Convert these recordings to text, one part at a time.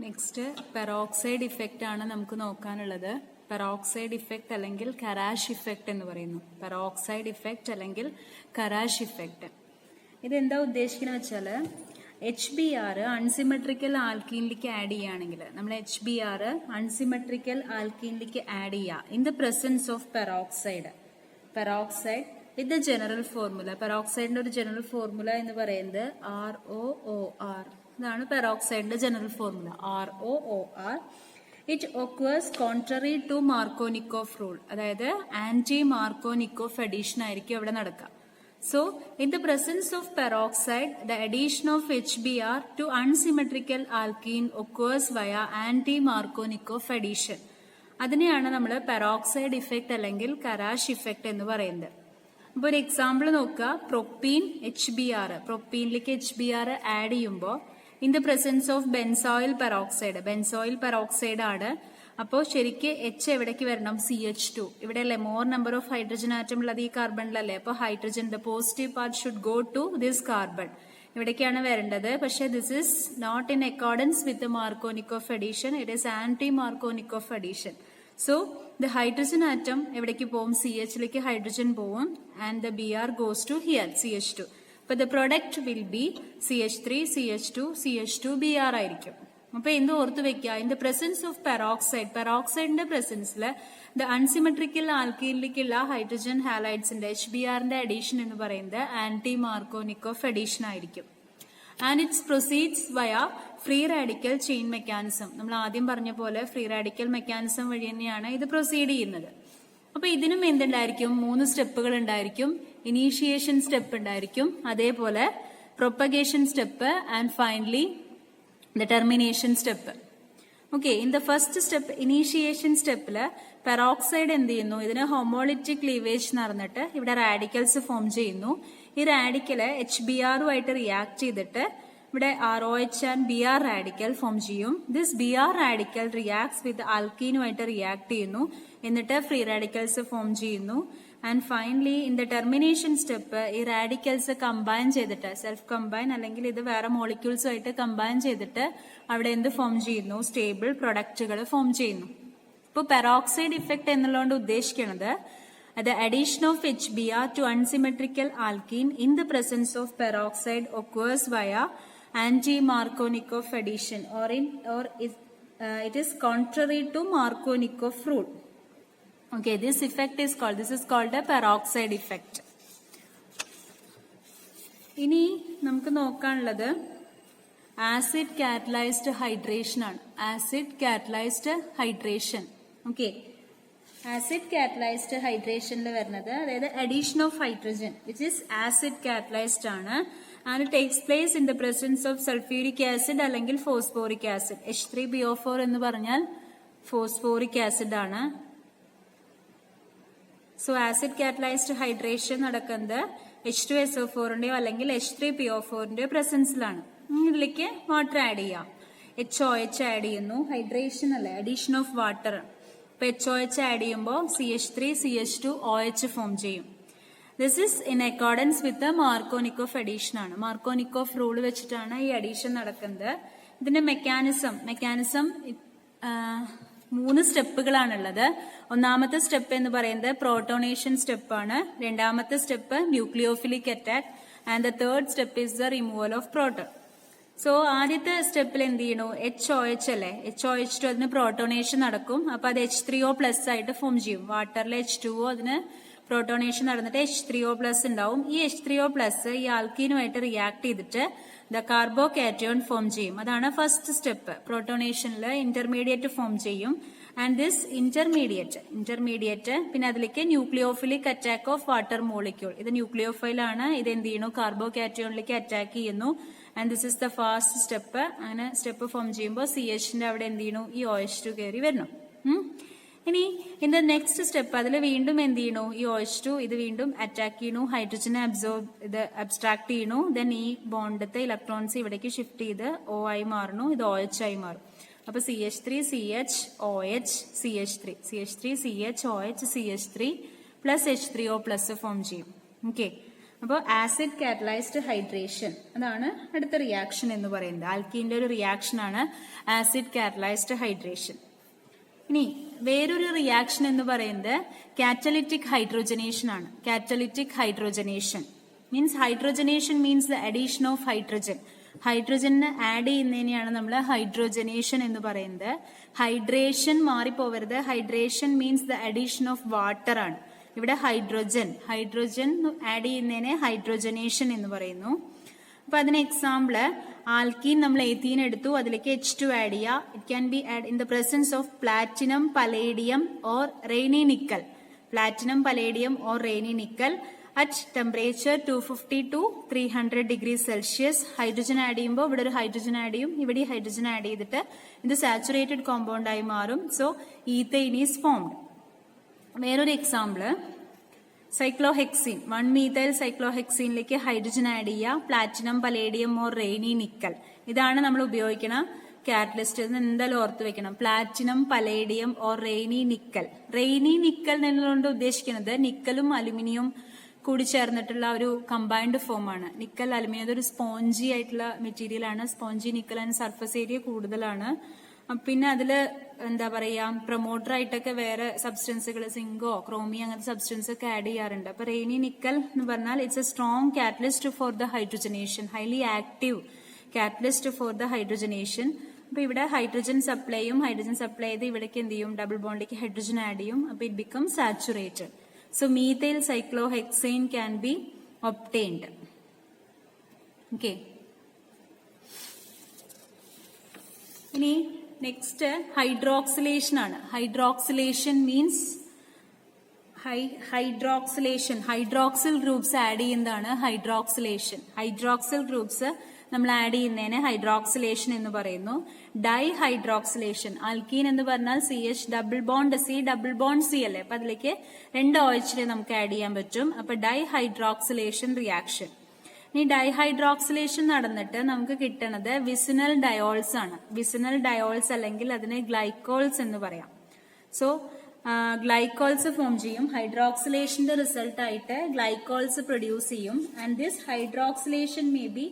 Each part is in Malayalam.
നെക്സ്റ്റ് പെറോക്സൈഡ് ഇഫക്റ്റ് ആണ് നമുക്ക് നോക്കാനുള്ളത്. പെറോക്സൈഡ് ഇഫക്റ്റ് അല്ലെങ്കിൽ കരാഷ് ഇഫക്റ്റ് എന്ന് പറയുന്നു. പെറോക്സൈഡ് ഇഫക്റ്റ് അല്ലെങ്കിൽ കരാഷ് ഇഫക്റ്റ് ഇതെന്താ ഉദ്ദേശിക്കുന്നത് വെച്ചാൽ HBr അൺസിമെട്രിക്കൽ ആൽക്കീനിലേക്ക് ആഡ് ചെയ്യുകയാണെങ്കിൽ നമ്മൾ HBr അൺസിമെട്രിക്കൽ ആൽക്കീനിലേക്ക് ആഡ് ചെയ്യുക in the presence of peroxide with the general formula. പെറോക്സൈഡിന്റെ ഒരു ജനറൽ ഫോർമുല എന്ന് പറയുന്നത് ROOR. ഇതാണ് പെറോക്സൈഡിന്റെ general formula ROOR. It occurs contrary to Markovnikov rule, അതായത് ആന്റി മാർക്കോനിക്കോഫ് അഡീഷൻ ആയിരിക്കും അവിടെ നടക്കുക. So, in the presence of peroxide, the addition of HBr to unsymmetrical alkene occurs via anti-Markovnikov addition. അതിനെയാണ് നമ്മൾ പെറോക്സൈഡ് ഇഫക്റ്റ് അല്ലെങ്കിൽ കരാഷ് ഇഫക്റ്റ് എന്ന് പറയുന്നത്. അപ്പോൾ ഒരു എക്സാമ്പിൾ നോക്കുക. പ്രൊപ്പീൻ HBr, പ്രൊപ്പീനിലേക്ക് HBr ആഡ് ചെയ്യുമ്പോൾ in the presence of benzoyl peroxide ആണ്. അപ്പോൾ ശരിക്ക് H എവിടേക്ക് വരണം? CH2. ഇവിടെ അല്ലേ more number of hydrogen atom ഉള്ളത് ഈ കാർബണിലല്ലേ. അപ്പോൾ hydrogen the positive part should go to this carbon, ഇവിടേക്കാണ് വരേണ്ടത്. പക്ഷെ this is not in accordance with Markovnikov addition, it is anti Markovnikov addition. So the hydrogen atom എവിടേക്ക് പോകും? CHലേക്ക് ഹൈഡ്രജൻ പോവും and the Br goes to here CH2. അപ്പൊ the product will be CH3 CH2 CH2 Br ആയിരിക്കും. അപ്പൊ എന്ത് ഓർത്ത് വെക്കുക? ഇൻ ദ പ്രസൻസ് ഓഫ് പെറോക്സൈഡിന്റെ പ്രസൻസിൽ ദ അൺസിമെട്രിക്കൽ ആൽക്കീനിലേക്കുള്ള ഹൈഡ്രജൻ ഹാലൈഡ്സിന്റെ HBrന്റെ അഡീഷൻ എന്ന് പറയുന്നത് ആന്റി മാർക്കോനിക്കോഫ് അഡീഷൻ ആയിരിക്കും. And it's proceeds via free radical chain mechanism. നമ്മൾ ആദ്യം പറഞ്ഞ പോലെ ഫ്രീ റാഡിക്കൽ മെക്കാനിസം വഴി തന്നെയാണ് ഇത് പ്രൊസീഡ് ചെയ്യുന്നത്. അപ്പൊ ഇതിനും എന്തുണ്ടായിരിക്കും? 3 സ്റ്റെപ്പുകൾ ഉണ്ടായിരിക്കും. ഇനീഷിയേഷൻ സ്റ്റെപ്പ് ഉണ്ടായിരിക്കും, അതേപോലെ propagation step and finally the termination step. Okay, in the first step, initiation stepൽ പെറോക്സൈഡ് എന്ത് ചെയ്യുന്നു? ഇതിന് ഹോമോളിറ്റിക് ക്ലീവേജ് നടന്നിട്ട് ഇവിടെ റാഡിക്കൽസ് ഫോം ചെയ്യുന്നു. ഈ റാഡിക്കല് HBrുമായിട്ട് റിയാക്ട് ചെയ്തിട്ട് ഇവിടെ ROH and Br radical form ചെയ്യും. This Br radical reacts with ആൽക്കീനുമായിട്ട് റിയാക്ട് ചെയ്യുന്നു, എന്നിട്ട് ഫ്രീ റാഡിക്കൽസ് ഫോം ചെയ്യുന്നു. And finally in the termination step ഈ റാഡിക്കൽസ് കമ്പൈൻ ചെയ്തിട്ട് സെൽഫ് കമ്പൈൻ അല്ലെങ്കിൽ ഇത് വേറെ മോളിക്യൂൾസുമായിട്ട് കമ്പൈൻ ചെയ്തിട്ട് അവിടെ എന്ത് ഫോം ചെയ്യുന്നു? സ്റ്റേബിൾ പ്രൊഡക്റ്റുകൾ ഫോം ചെയ്യുന്നു. ഇപ്പോൾ പെറോക്സൈഡ് ഇഫക്റ്റ് എന്നുള്ളതുകൊണ്ട് ഉദ്ദേശിക്കുന്നത് the addition of HBr to unsymmetrical alkene in the presence of peroxide occurs via anti-Markovnikov addition it is contrary to Markovnikov rule. Okay, this is called a peroxide effect. ഇനി നമുക്ക് നോക്കാനുള്ളത് ആസിഡ് കാറ്റലൈസ്ഡ് ഹൈഡ്രേഷൻ ആണ്. Acid catalysed hydration. Okay, acid catalysed ഹൈഡ്രേഷനിൽ വരുന്നത് അതായത് addition of hydrogen which is acid catalysed ആണ്. And takes place in the presence of sulphuric acid അല്ലെങ്കിൽ ഫോസ്ഫോറിക് ആസിഡ്. H3PO4 എന്ന് പറഞ്ഞാൽ ഫോസ്ഫോറിക് ആസിഡ് ആണ്. സോ ആസിഡ് കാറ്റലൈസ്ഡ് ഹൈഡ്രേഷൻ നടക്കുന്നത് H2SO4ന്റെയോ അല്ലെങ്കിൽ H3PO4ന്റെയോ പ്രസൻസിലാണ്. ഇതിലേക്ക് വാട്ടർ ആഡ് ചെയ്യാം. HOH ആഡ് ചെയ്യുന്നു. ഹൈഡ്രേഷൻ അല്ലേ, അഡീഷൻ ഓഫ് വാട്ടർ. ഇപ്പൊ HOH ആഡ് ചെയ്യുമ്പോൾ CH3 CH2 OH ഫോം ചെയ്യും. This is in accordance with Markovnikov addition ആണ്. മാർക്കോനിക്കോഫ് റൂൾ വെച്ചിട്ടാണ് ഈ അഡീഷൻ നടക്കുന്നത്. ഇതിന്റെ മെക്കാനിസം 3 സ്റ്റെപ്പുകളാണുള്ളത്. ഒന്നാമത്തെ സ്റ്റെപ്പ് എന്ന് പറയുന്നത് പ്രോട്ടോണേഷൻ സ്റ്റെപ്പാണ്. രണ്ടാമത്തെ step nucleophilic attack and the third step is the removal of proton. So ആദ്യത്തെ സ്റ്റെപ്പിൽ എന്ത് ചെയ്യണു? HOH അല്ലേ, HOH2 അതിന് പ്രോട്ടോണേഷൻ നടക്കും. അപ്പൊ അത് H3O+ ആയിട്ട് ഫോം ചെയ്യും. വാട്ടറിലെ H2O അതിന് പ്രോട്ടോണേഷൻ നടന്നിട്ട് H3O+ ഉണ്ടാവും. ഈ H3O+ ഈ ആൽക്കീനുമായിട്ട് റിയാക്ട് ചെയ്തിട്ട് ദ കാർബോകാറ്റയോൺ ഫോം ചെയ്യും. അതാണ് ഫസ്റ്റ് സ്റ്റെപ്പ്. പ്രോട്ടോണേഷനിൽ ഇന്റർമീഡിയറ്റ് ഫോം ചെയ്യും. ആൻഡ് ദിസ് ഇന്റർമീഡിയറ്റ് പിന്നെ അതിലേക്ക് nucleophilic attack of water molecule. ഇത് ന്യൂക്ലിയോഫൈലാണ്. ഇത് എന്ത് ചെയ്യുന്നു? കാർബോകാറ്റയോണിലേക്ക് അറ്റാക്ക് ചെയ്യുന്നു. And this is the fast step. അങ്ങനെ സ്റ്റെപ്പ് ഫോം ചെയ്യുമ്പോൾ CHന്റെ അവിടെ എന്ത് ചെയ്യുന്നു? ഈ OH2 കയറി വരണം. ഇനി ഇൻ ദ നെക്സ്റ്റ് സ്റ്റെപ്പ് അതിൽ വീണ്ടും എന്ത് ചെയ്യണു? ഈ OH2 ഇത് വീണ്ടും അറ്റാക്ക് ചെയ്യണു, ഹൈഡ്രജനെ അബ്സ്ട്രാക്ട് ചെയ്യണു. ദെൻ ഈ ബോണ്ടത്തെ ഇലക്ട്രോൺസ് ഇവിടേക്ക് ഷിഫ്റ്റ് ചെയ്ത് O ആയി മാറണു, ഇത് OH ആയി മാറും. അപ്പൊ CH3 CH OH CH3 CH3 CH OH CH3 plus H3O+ form ചെയ്യും. ഓക്കെ, അപ്പോൾ ആസിഡ് കാറ്റലൈസ്ഡ് ഹൈഡ്രേഷൻ അതാണ് അടുത്ത റിയാക്ഷൻ എന്ന് പറയുന്നത്. ആൽക്കീന്റെ ഒരു റിയാക്ഷൻ ആണ് ആസിഡ് കാറ്റലൈസ്ഡ് ഹൈഡ്രേഷൻ. ഇനി വേറൊരു റിയാക്ഷൻ എന്ന് പറയുന്നത് കാറ്റലിറ്റിക് ഹൈഡ്രോജനേഷൻ ആണ്. Catalytic hydrogenation means hydrogenation means the addition of hydrogen. ഹൈഡ്രജന് ആഡ് ചെയ്യുന്നതിനെയാണ് നമ്മൾ ഹൈഡ്രോജനേഷൻ എന്ന് പറയുന്നത്. ഹൈഡ്രേഷൻ മാറിപ്പോവരുത്. Hydration means the addition of water ആണ്. ഇവിടെ ഹൈഡ്രോജൻ ആഡ് ചെയ്യുന്നതിനെ ഹൈഡ്രോജനേഷൻ എന്ന് പറയുന്നു. അപ്പൊ അതിന് എക്സാമ്പിള് ആൽക്കീൻ നമ്മൾ എത്തീൻ എടുത്തു, അതിലേക്ക് H2 ആഡ് ചെയ്യുക. It can be add in the presence of platinum, palladium or Raney nickel. Platinum, palladium or Raney nickel at temperature 250 to 300 degrees Celsius. Hydrogen add ചെയ്യുമ്പോൾ ഇവിടെ ഒരു ഹൈഡ്രജൻ ആഡ് ചെയ്യും, ഇവിടെ ഹൈഡ്രജൻ ആഡ് ചെയ്തിട്ട് ഇത് സാച്ചുറേറ്റഡ് കോമ്പൗണ്ട് ആയി മാറും. So ethane is formed. വേറൊരു example cyclohexene. 1-methyl സൈക്ലോഹെക്സീനിലേക്ക് hydrogen add ചെയ്യുക, platinum, palladium or Raney nickel. ഇതാണ് നമ്മൾ ഉപയോഗിക്കുന്ന കാറ്റലിസ്റ്റ്. ഇത് എന്തായാലും ഓർത്ത് വെക്കണം. Platinum, palladium or Raney nickel. Reny nickel എന്നുകൊണ്ട് ഉദ്ദേശിക്കുന്നത് നിക്കലും അലുമിനിയം കൂടി ചേർന്നിട്ടുള്ള ഒരു കമ്പൈൻഡ് ഫോം ആണ്. നിക്കൽ അലുമിനിയം അതൊരു സ്പോഞ്ചി ആയിട്ടുള്ള മെറ്റീരിയൽ ആണ്. Spongy nickel and surface area കൂടുതലാണ്. പിന്നെ അതില് എന്താ പറയാ പ്രൊമോട്ടർ ആയിട്ടൊക്കെ വേറെ സബ്സ്റ്റൻസുകൾ സിങ്കോ ക്രോമിയോ അങ്ങനത്തെ സബ്സ്റ്റൻസ് ഒക്കെ ആഡ് ചെയ്യാറുണ്ട്. അപ്പൊ റെയ്നി നിക്കൽ എന്ന് പറഞ്ഞാൽ it's A strong catalyst for the hydrogenation, highly active catalyst for the hydrogenation. അപ്പൊ ഇവിടെ ഹൈഡ്രജൻ സപ്ലൈ ചെയ്ത് ഇവിടേക്ക് എന്ത് ചെയ്യും, ഡബിൾ ബോണ്ടിലേക്ക് ഹൈഡ്രജൻ ആഡ് ചെയ്യും. അപ്പൊ it become saturated. So methyl cyclohexane can be obtained. Okay. ഇനി നെക്സ്റ്റ് ഹൈഡ്രോക്സിലേഷൻ ആണ്. Hydroxylation means hydroxyl groups add ചെയ്യുന്നതാണ് ഹൈഡ്രോക്സിലേഷൻ. ഹൈഡ്രോക്സിൽ ഗ്രൂപ്പ്സ് നമ്മൾ ആഡ് ചെയ്യുന്നതിന് ഹൈഡ്രോക്സിലേഷൻ എന്ന് പറയുന്നു. ഡൈഹൈഡ്രോക്സിലേഷൻ, ആൽക്കീൻ എന്ന് പറഞ്ഞാൽ CH ഡബിൾ ബോണ്ട് C അല്ലേ, അപ്പൊ അതിലേക്ക് 2 OH നമുക്ക് ആഡ് ചെയ്യാൻ പറ്റും. അപ്പൊ ഡൈഹൈഡ്രോക്സിലേഷൻ റിയാക്ഷൻ. ഇനി ഡൈഹൈഡ്രോക്സിലേഷൻ നടന്നിട്ട് നമുക്ക് കിട്ടുന്നത് വിസിനൽ ഡയോൾസ് ആണ്. വിസിനൽ ഡയോൾസ് അല്ലെങ്കിൽ അതിനെ ഗ്ലൈക്കോൾസ് എന്ന് പറയാം. സോ ഗ്ലൈക്കോൾസ് ഫോം ചെയ്യും. ഹൈഡ്രോക്സിലേഷന്റെ റിസൾട്ട് ആയിട്ട് ഗ്ലൈക്കോൾസ് പ്രൊഡ്യൂസ് ചെയ്യും. And this hydroxylation may be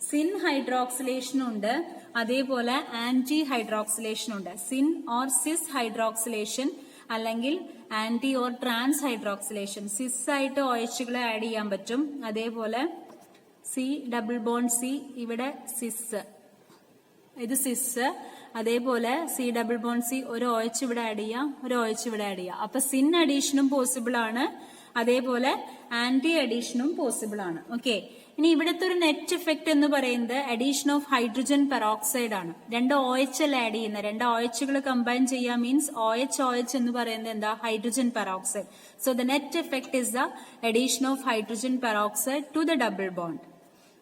syn hydroxylation ഉണ്ട്, അതേപോലെ ആന്റി ഹൈഡ്രോക്സിലേഷൻ ഉണ്ട്. സിൻ ഓർ സിസ് ഹൈഡ്രോക്സിലേഷൻ അല്ലെങ്കിൽ ആന്റി ഓർ ട്രാൻസ് ഹൈഡ്രോക്സിലേഷൻ. സിസ് ആയിട്ട് OHകളെ ആഡ് ചെയ്യാൻ പറ്റും. അതേപോലെ C ഡബിൾ ബോണ്ട് C, ഇവിടെ സിസ്, ഇത് സിസ്. അതേപോലെ C ഡബിൾ ബോണ്ട് C, ഒരു OH ഇവിടെ ആഡ് ചെയ്യാം, ഒരു OH ഇവിടെ ആഡ് ചെയ്യാം. അപ്പൊ സിൻ അഡീഷനും പോസിബിൾ ആണ്, അതേപോലെ ആന്റി അഡീഷനും പോസിബിൾ ആണ്. ഓക്കെ. ഇനി ഇവിടുത്തെ ഒരു നെറ്റ് എഫക്ട് എന്ന് പറയുന്നത് അഡീഷൻ ഓഫ് ഹൈഡ്രജൻ പെറോക്സൈഡ് ആണ്. 2 OH ആഡ് ചെയ്യുന്ന 2 OHകൾ കമ്പൈൻ ചെയ്യാം മീൻസ് OH എന്ന് പറയുന്നത് എന്താ, hydrogen peroxide. So the net effect is the addition of hydrogen peroxide to the double bond.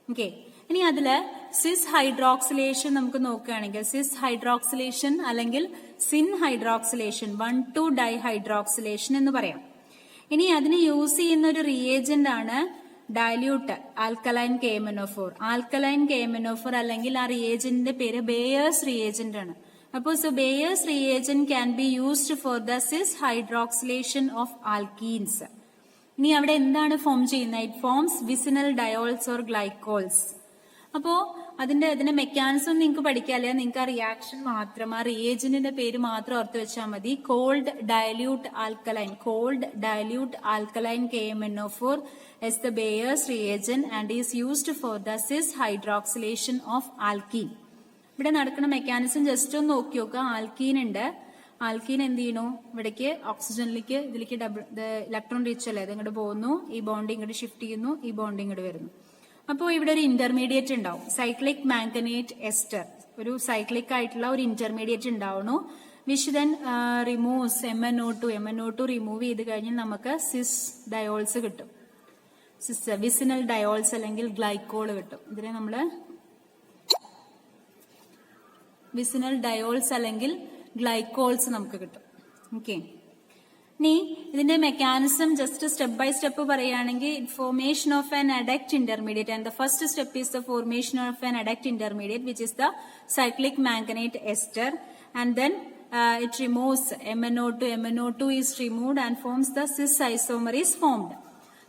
Okay. ഇനി അതില് സിസ് ഹൈഡ്രോക്സിലേഷൻ നമുക്ക് നോക്കുകയാണെങ്കിൽ സിസ് ഹൈഡ്രോക്സിലേഷൻ അല്ലെങ്കിൽ സിൻ ഹൈഡ്രോക്സിലേഷൻ 1,2 ഡൈഹൈഡ്രോക്സിലേഷൻ എന്ന് പറയാം. ഇനി അതിന് യൂസ് ചെയ്യുന്ന ഒരു റിയേജന്റ് ആണ് dilute alkaline KMnO4. Alkaline KMnO4 അല്ലെങ്കിൽ ആ റിയേജന്റിന്റെ പേര് ബേയേഴ്സ് റിയേജന്റ് ആണ്. അപ്പോൾ so Baeyer's reagent can be used for the cis hydroxylation of alkenes. ഇനി അവിടെ എന്താണ് ഫോം ചെയ്യുന്നത്? It forms vicinal diols or glycols. അപ്പോ അതിന്റെ മെക്കാനിസം നിങ്ങൾക്ക് പഠിക്കാല്ലേ, നിങ്ങൾക്ക് ആ റിയാക്ഷൻ മാത്രം, ആ റിയേജന്റിന്റെ പേര് മാത്രം ഓർത്ത് വെച്ചാൽ മതി. Cold dilute alkaline KMnO4 is the Bayer's reagent and is used for the cis hydroxylation of alkene. ഇവിടെ നടക്കുന്ന മെക്കാനിസം ജസ്റ്റ് ഒന്ന് നോക്കി നോക്കുക. ആൽക്കീൻ ഉണ്ട്, ആൽക്കീൻ എന്ത് ചെയ്യണു, ഇവിടേക്ക് ഓക്സിജനിലേക്ക് ഇതിലേക്ക് ഇലക്ട്രോൺ റീച്ച് അല്ലേ, ഇത് ഇങ്ങോട്ട് പോകുന്നു, ഈ ബോണ്ട് ഇങ്ങോട്ട് ഷിഫ്റ്റ് ചെയ്യുന്നു, ഈ ബോണ്ട് ഇങ്ങോട്ട് വരുന്നു. അപ്പോൾ ഇവിടെ ഒരു ഇന്റർമീഡിയറ്റ് ഉണ്ടാവും, സൈക്ലിക് മാംഗനേറ്റ് എസ്റ്റർ, ഒരു സൈക്ലിക് ആയിട്ടുള്ള ഒരു ഇന്റർമീഡിയറ്റ് ഉണ്ടാവുന്നു. Which then removes MnO2 remove ചെയ്ത് കഴിഞ്ഞാൽ നമുക്ക് സിസ് ഡയോൾസ് കിട്ടും. വിസിനൽ ഡയോൾസ് അല്ലെങ്കിൽ ഗ്ലൈക്കോൾ കിട്ടും. ഇതിനെ നമ്മള് വിസിനൽ ഡയോൾസ് അല്ലെങ്കിൽ ഗ്ലൈക്കോൾസ് നമുക്ക് കിട്ടും. ഓക്കെ. ഇനി ഇതിന്റെ mechanism just step by step പറയുകയാണെങ്കിൽ formation of an adduct intermediate and the first step is the formation of an adduct intermediate which is the cyclic manganate ester and then it removes MnO2 is removed and forms the cis isomer is formed.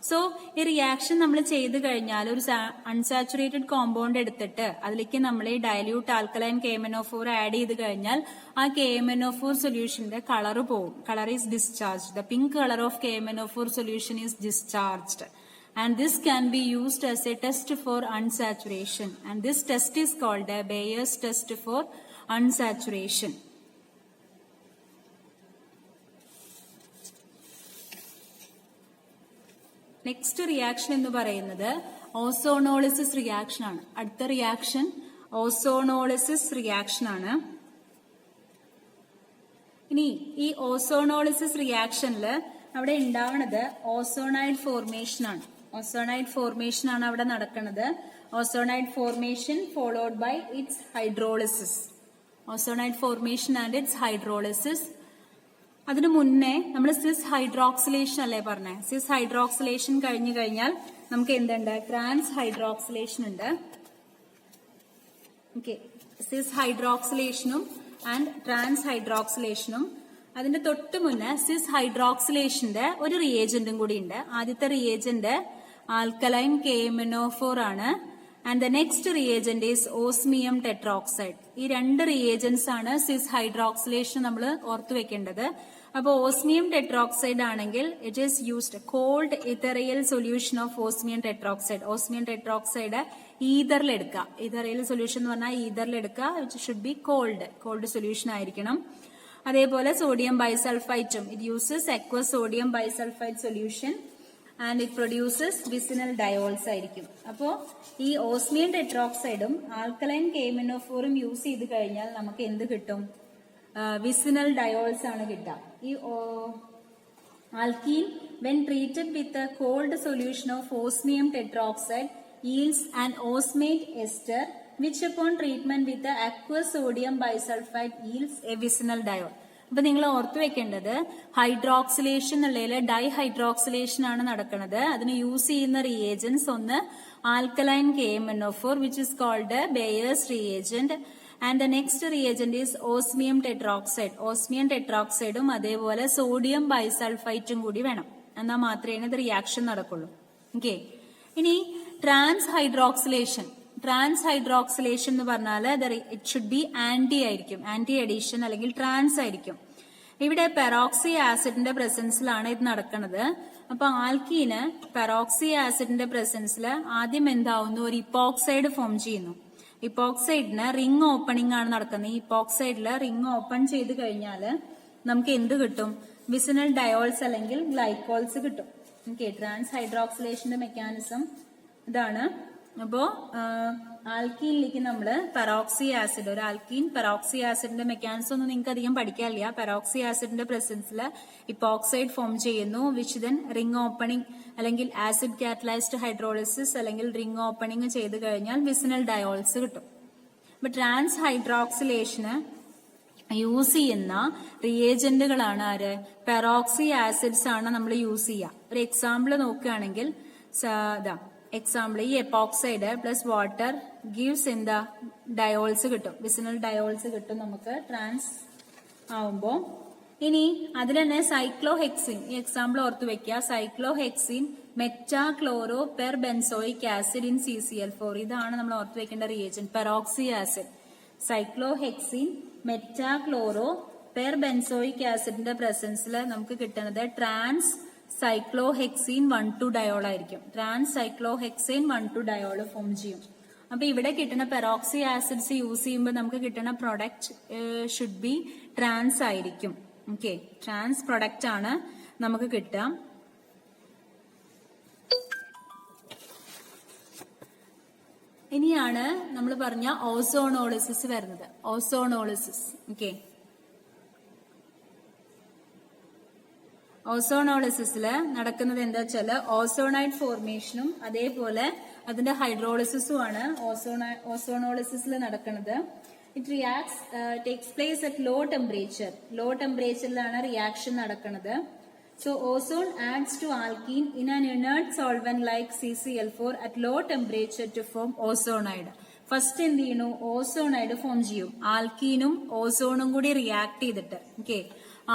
So ഈ റിയാക്ഷൻ നമ്മൾ ചെയ്ത് കഴിഞ്ഞാൽ ഒരു അൺസാച്ചുറേറ്റഡ് കോമ്പൗണ്ട് എടുത്തിട്ട് അതിലേക്ക് നമ്മൾ ഈ ഡയല്യൂട്ട് ആൽക്കലൈൻ KMnO4 ആഡ് ചെയ്ത് കഴിഞ്ഞാൽ ആ KMnO4 സൊല്യൂഷന്റെ കളർ പോകും. Colour is discharge. The pink colour of KMnO4 solution is discharged. And this can be used as a test for unsaturation. And this test is called a Bayes test for unsaturation. Next reaction എന്ന് പറയുന്നത് ഓസോണോളിസിസ് റിയാക്ഷൻ ആണ്. അടുത്ത റിയാക്ഷൻ ഓസോണോളിസിസ് റിയാക്ഷൻ ആണ്. ഇനി ഈ ഓസോണോളിസിസ് റിയാക്ഷനിൽ അവിടെ ഉണ്ടാവുന്നത് ഓസോണൈഡ് ഫോർമേഷൻ ആണ്. ഓസോണൈഡ് ഫോർമേഷൻ ആണ് അവിടെ നടക്കുന്നത്. Ozonide formation followed by its hydrolysis. Ozonide formation and its hydrolysis. അതിനു മുന്നേ നമ്മൾ സിസ് ഹൈഡ്രോക്സിലേഷൻ അല്ലേ പറഞ്ഞേ. സിസ് ഹൈഡ്രോക്സിലേഷൻ കഴിഞ്ഞു കഴിഞ്ഞാൽ നമുക്ക് എന്തുണ്ട്? ട്രാൻസ് ഹൈഡ്രോക്സിലേഷൻ ഉണ്ട്. ഓക്കെ, സിസ് ഹൈഡ്രോക്സിലേഷനും ആൻഡ് ട്രാൻസ് ഹൈഡ്രോക്സിലേഷനും. അതിന്റെ തൊട്ട് മുന്നേ സിസ് ഹൈഡ്രോക്സിലേഷന്റെ ഒരു റിയേജന്റും കൂടി ഉണ്ട്. ആദ്യത്തെ റിയേജന്റ് ആൽക്കലൈൻ KMnO4 ആണ്. And the next reagent is osmium tetroxide. ഈ രണ്ട് റിയേജന്റ്സ് ആണ് സിസ് ഹൈഡ്രോക്സിലേഷൻ നമ്മൾ ഓർത്തു വെക്കേണ്ടത്. അപ്പോൾ ഓസ്മിയം ടെട്രോക്സൈഡ് ആണെങ്കിൽ it is used cold ethereal solution of osmium tetroxide. Osmium tetroxide ഈതറിൽ എടുക്കുക. ഇഥറിയൽ സൊല്യൂഷൻ എന്ന് പറഞ്ഞാൽ ഈതറിൽ എടുക്കുക. Which should be cold solution ആയിരിക്കണം. അതേപോലെ സോഡിയം ബൈസൾഫൈറ്റും it uses aqueous sodium bisulphite solution and it produces vicinal diols ആയിരിക്കും. അപ്പോൾ ഈ ഓസ്മിയം ടെട്രോക്സൈഡും ആൽക്കലൈൻ KMnO4 യൂസ് ചെയ്ത് കഴിഞ്ഞാൽ നമുക്ക് എന്ത് കിട്ടും? വിസിനൽ ഡയോൾസ് ആണ് കിട്ടുക. ഈ alkene when treated with a cold solution of osmium tetroxide yields an osmate ester which upon treatment with the aqueous sodium bisulfite yields a vicinal diol. അപ്പൊ നിങ്ങൾ ഓർത്തു വെക്കേണ്ടത് ഹൈഡ്രോക്സിലേഷൻ എന്നുള്ളതിൽ ഡൈഹൈഡ്രോക്സിലേഷൻ ആണ് നടക്കുന്നത്. അതിന് യൂസ് ചെയ്യുന്ന റിയേജൻസ് ഒന്ന് alkaline KMnO4 which is called Bayes reagent and the next reagent is osmium tetroxide. Osmium ടെട്രോക്സൈഡും അതേപോലെ സോഡിയം ബൈസൾഫൈറ്റും കൂടി വേണം. എന്നാൽ മാത്രമേ ഇത് റിയാക്ഷൻ നടക്കുള്ളൂ. ഓക്കെ, ഇനി ട്രാൻസ് ഹൈഡ്രോക്സിലേഷൻ. ട്രാൻസ് ഹൈഡ്രോക്സിലേഷൻ എന്ന് പറഞ്ഞാൽ ഇറ്റ് ഷുഡ് ബി ആന്റി ആയിരിക്കും. ആന്റി അഡീഷൻ അല്ലെങ്കിൽ ട്രാൻസ് ആയിരിക്കും. ഇവിടെ പെറോക്സി ആസിഡിന്റെ പ്രസൻസിലാണ് ഇത് നടക്കുന്നത്. അപ്പൊ ആൽക്കീന് പെറോക്സി ആസിഡിന്റെ പ്രസൻസിൽ ആദ്യം എന്താവുന്നു? ഒരു ഇപ്പോക്സൈഡ് ഫോം ചെയ്യുന്നു. ഇപ്പോക്സൈഡിന് റിംഗ് ഓപ്പണിംഗ് ആണ് നടക്കുന്നത്. ഈ ഇപ്പോക്സൈഡില് റിംഗ് ഓപ്പൺ ചെയ്ത് കഴിഞ്ഞാൽ നമുക്ക് എന്ത് കിട്ടും? വിസിനൽ ഡയോൾസ് അല്ലെങ്കിൽ ഗ്ലൈക്കോൾസ് കിട്ടും. ഓക്കെ, ട്രാൻസ് ഹൈഡ്രോക്സിലേഷന്റെ മെക്കാനിസം ഇതാണ്. അപ്പോ ആൽക്കീനിലേക്ക് നമ്മള് പെറോക്സി ആസിഡ്, ഒരു ആൽക്കീൻ പെറോക്സി ആസിഡിന്റെ മെക്കാനിസം ഒന്നും നിങ്ങൾക്ക് അധികം പഠിക്കാനില്ല. പെറോക്സി ആസിഡിന്റെ പ്രസൻസിൽ ഇപ്പോക്സൈഡ് ഫോം ചെയ്യുന്നു വിച്ച് ദെൻ റിംഗ് ഓപ്പണിംഗ് അല്ലെങ്കിൽ ആസിഡ് കാറ്റലൈസ്ഡ് ഹൈഡ്രോളിസിസ് അല്ലെങ്കിൽ റിംഗ് ഓപ്പണിംഗ് ചെയ്ത് കഴിഞ്ഞാൽ വിസിനൽ ഡയോൾസ് കിട്ടും. അപ്പൊ ട്രാൻസ് ഹൈഡ്രോക്സിലേഷന് യൂസ് ചെയ്യുന്ന റിയേജന്റുകളാണ് ആര്? പെറോക്സി ആസിഡ്സ് ആണ് നമ്മൾ യൂസ് ചെയ്യുക. ഒരു എക്സാമ്പിൾ നോക്കുകയാണെങ്കിൽ എക്സാമ്പിൾ ഈ എപ്പോക്സൈഡ് പ്ലസ് വാട്ടർ ഗീവ്സ് എന്താ? ഡയോൾസ് കിട്ടും. വിസിനൽ ഡയോൾസ് കിട്ടും നമുക്ക് ട്രാൻസ് ആവുമ്പോ. ഇനി അതിൽ തന്നെ സൈക്ലോഹെക്സിൻ, ഈ എക്സാമ്പിൾ ഓർത്ത് വെക്കുക. Cyclohexene meta chloro per benzoic acid in CCl4. ഇതാണ് നമ്മൾ ഓർത്ത് വെക്കേണ്ട reagent, peroxy acid. Cyclohexene meta chloro per benzoic ആസിഡിന്റെ പ്രസൻസിൽ നമുക്ക് കിട്ടുന്നത് ട്രാൻസ് സൈക്ലോഹെക്സീൻ 1,2 ഡയോൾ ആയിരിക്കും. ട്രാൻസ് സൈക്ലോഹെക്സൈൻ 1,2 ഡയോൾ ഫോം ചെയ്യും. അപ്പൊ ഇവിടെ കിട്ടുന്ന പെറോക്സി ആസിഡ്സ് യൂസ് ചെയ്യുമ്പോൾ നമുക്ക് കിട്ടുന്ന പ്രൊഡക്റ്റ് ഷുഡ് ബി ട്രാൻസ് ആയിരിക്കും. ഓക്കെ, ട്രാൻസ് പ്രൊഡക്റ്റ് ആണ് നമുക്ക് കിട്ടുക. ഇനിയാണ് നമ്മൾ പറഞ്ഞ ഓസോണോളിസിസ് വരുന്നത്. ഓസോണോളിസിസ്. ഓക്കെ, ഓസോണോളിസിസിൽ നടക്കുന്നത് എന്താ വെച്ചാല് ഓസോണൈഡ് ഫോർമേഷനും അതേപോലെ അതിന്റെ ഹൈഡ്രോളിസിസും ആണ് ഓസോണോളിസിസിൽ നടക്കുന്നത്. It reacts takes place at low temperature. Low ടെമ്പറേച്ചറിലാണ് റിയാക്ഷൻ നടക്കുന്നത്. So ozone adds to alkene in an inert solvent like CCl4 at low temperature to form ozonide. First എന്ത് ചെയ്യണു? ഓസോണൈഡ് ഫോം ചെയ്യും. ആൽക്കീനും ഓസോണും കൂടി റിയാക്ട് ചെയ്തിട്ട്. Okay,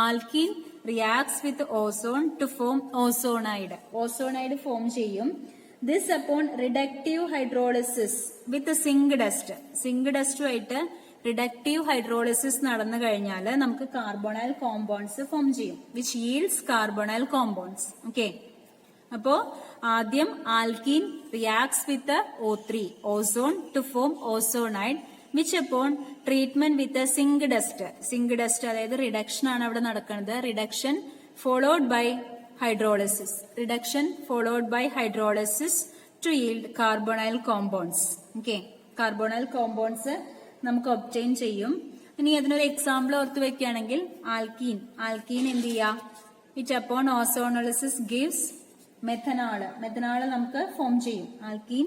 alkene reacts with ozone to form ozonide. Ozonide form ചെയ്യും. This upon reductive hydrolysis with zinc dust. Zinc dust ആയിട്ട് reductive hydrolysis നടന്നു കഴിഞ്ഞാൽ നമുക്ക് carbonyl compounds ഫോം ചെയ്യും. Which yields carbonyl compounds. Okay. അപ്പോ ആദ്യം alkene reacts with O3 ozone to form ozonide which upon treatment with zinc dust അതായത് റിഡക്ഷൻ ആണ് അവിടെ നടക്കുന്നത്. Reduction followed by hydrolysis to yield carbonyl compounds. Okay, carbonyl compounds നമുക്ക് ഒബ്റ്റെയിൻ ചെയ്യും. ഇനി അതിനൊരു എക്സാമ്പിൾ ഓർത്ത് വെക്കുകയാണെങ്കിൽ ആൽക്കീൻ എന്ത് ചെയ്യാം, which upon ozonolysis gives methanal നമുക്ക് ഫോം ചെയ്യും. ആൽക്കീൻ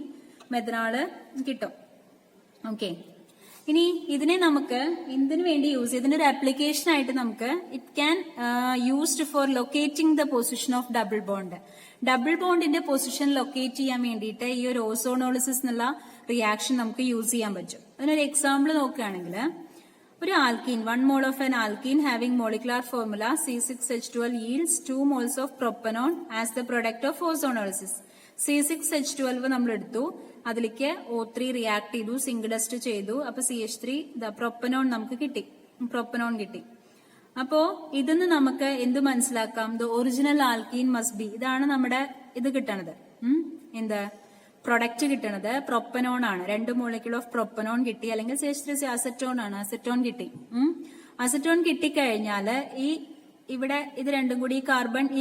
മെഥനാള് കിട്ടും. ഓക്കെ, ഇനി ഇതിനെ നമുക്ക് എന്തിനു വേണ്ടി യൂസ് ചെയ്യും? ഇതിന്റെ ഒരു ആപ്ലിക്കേഷൻ ആയിട്ട് നമുക്ക് it can used for locating the position of double ബോണ്ടിന്റെ പൊസിഷൻ ലൊക്കേറ്റ് ചെയ്യാൻ വേണ്ടിയിട്ട് ഈ ഒരു ഓസോണോളിസിസ് എന്നുള്ള റിയാക്ഷൻ നമുക്ക് യൂസ് ചെയ്യാൻ പറ്റും. അതിനൊരു എക്സാമ്പിൾ നോക്കുകയാണെങ്കിൽ ഒരു alkene 1 mole of an alkene having molecular formula C6H12 yields 2 moles of propanone as the product of ozonolysis. C6H12 നമ്മൾ എടുത്തു, അതിലേക്ക് O3 റിയാക്ട് ചെയ്തു, സിങ്ക് ഡസ്റ്റ് ചെയ്തു, അപ്പൊ CH3 പ്രൊപ്പനോൺ നമുക്ക് കിട്ടി. അപ്പോ ഇതിന്ന് നമുക്ക് എന്ത് മനസ്സിലാക്കാം? The original alkene must be, ഇതാണ് നമ്മുടെ ഇത് കിട്ടണത്, എന്ത് പ്രൊഡക്റ്റ് കിട്ടണത് പ്രൊപ്പനോൺ ആണ്. 2 molecule ഓഫ് പ്രൊപ്പനോൺ കിട്ടി, അല്ലെങ്കിൽ CH3 അസറ്റോൺ കിട്ടി. അസറ്റോൺ കിട്ടിക്കഴിഞ്ഞാല് ഇവിടെ ഇത് രണ്ടും കൂടി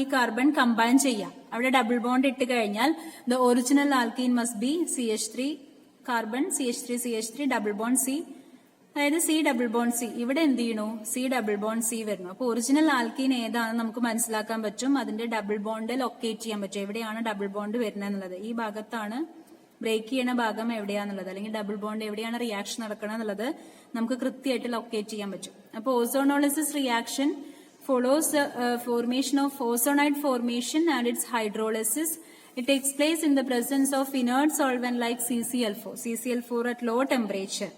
ഈ കാർബൺ കമ്പൈൻ ചെയ്യാം. അവിടെ ഡബിൾ ബോണ്ട് ഇട്ട് കഴിഞ്ഞാൽ the original alkene must be CH3 carbon CH3 double bond C, അതായത് C ഡബിൾ ബോണ്ട് C. ഇവിടെ എന്ത് ചെയ്യണു? C ഡബിൾ ബോണ്ട് C വരുന്നു. അപ്പൊ ഒറിജിനൽ ആൽക്കീൻ ഏതാണെന്ന് നമുക്ക് മനസ്സിലാക്കാൻ പറ്റും. അതിന്റെ ഡബിൾ ബോണ്ട് ലൊക്കേറ്റ് ചെയ്യാൻ പറ്റും, എവിടെയാണ് ഡബിൾ ബോണ്ട് വരുന്നത് എന്നുള്ളത്. ഈ ഭാഗത്താണ് ബ്രേക്ക് ചെയ്യണ ഭാഗം എവിടെയാന്നുള്ളത്, അല്ലെങ്കിൽ ഡബിൾ ബോണ്ട് എവിടെയാണ് റിയാക്ഷൻ നടക്കണം എന്നുള്ളത് നമുക്ക് കൃത്യമായിട്ട് ലൊക്കേറ്റ് ചെയ്യാൻ പറ്റും. അപ്പൊ ozonolysis reaction follows the formation of ozonide formation and its hydrolysis. It takes place in the presence of inert solvent like CCl4 at low temperature.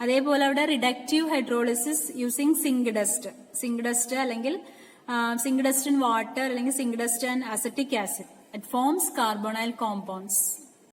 അതേപോലെ അവിടെ reductive hydrolysis using zinc dust അല്ലെങ്കിൽ സിങ്ക് ഡസ്റ്റ് ആൻഡ് വാട്ടർ അല്ലെങ്കിൽ zinc dust and acetic acid. It forms carbonyl compounds.